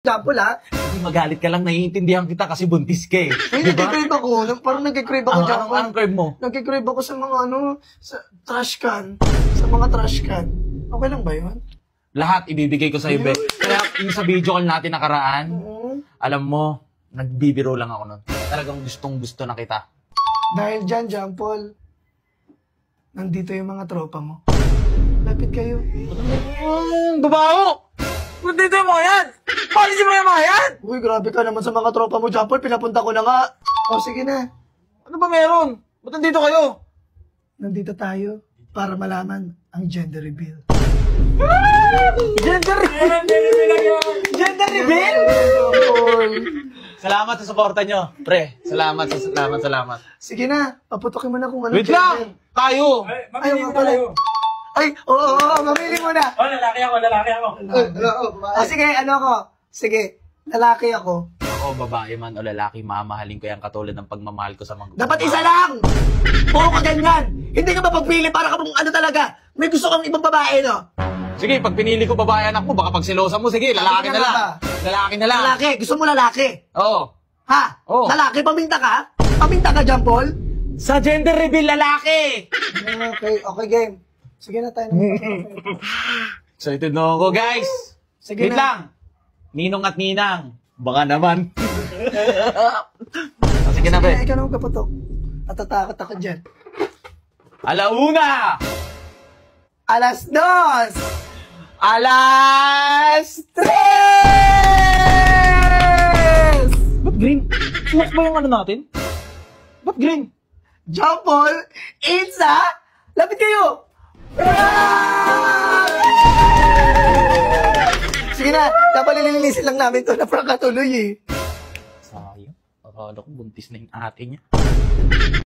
Jampol, ha? Hindi magalit ka lang, naiintindihan kita kasi buntis ka eh. Ay, nagkikrave ako. Parang nagkikrave ako, Jampol. Anong crave mo? Nagkikrave ako sa mga sa trash can. Sa mga trash can. Okay lang ba yun? Lahat ibibigay ko sa'yo, Be. Kaya yung sa video call natin nakaraan, alam mo, nagbibiro lang ako nun. Talagang gustong-gusto na kita. Dahil dyan, Jampol, nandito yung mga tropa mo. Lapit kayo. Babaho! Nandito yung mga yan! Palisin mo yung mga yan! Uy, grabe ka naman sa mga tropa mo, Jampol. Pinapunta ko na nga. O, sige na. Ano ba meron? Ba't nandito kayo? Nandito tayo para malaman ang gender reveal. Gender reveal! Gender reveal! Salamat sa suporta nyo. Pre, salamat. Sige na, paputokin mo na kung ano Wait lang! Tayo! Ayaw nga pala. Ay, oo, mamili mo na. Lalaki ako. Sige, ano ako? Sige, lalaki ako. Ako, babae man o lalaki, mamahalin ko yan katulad ng pagmamahal ko sa mga... Dapat isa lang! Puro ka ganyan! Hindi ka mapagpili para ka ano talaga. May gusto kang ibang babae, no? Sige, pag pinili ko babae anak mo, baka pag silosa mo, sige, lalaki na lang. Lalaki na lang. Lalaki, gusto mo lalaki? Oo. Ha? Oo. Lalaki, paminta ka? Paminta ka, Jampol? Sa gender reveal, lalaki! Okay, game. Sige na tayo. Excited na ako, guys! Sige Wait na. lang! Ninong at Ninang, baka naman. Sige na, be. Ikaw naman kaputok. Natatakot ako dyan. Alauna! Alas 2! Alas 3! Ba't green? Sumak ba yung ano natin? Ba't green? Jampol, Itza, lapit kayo! Sige na, dapat nililinisin lang namin to na parang katuloy eh. Sayang. Akala ko buntis na yung ate niya.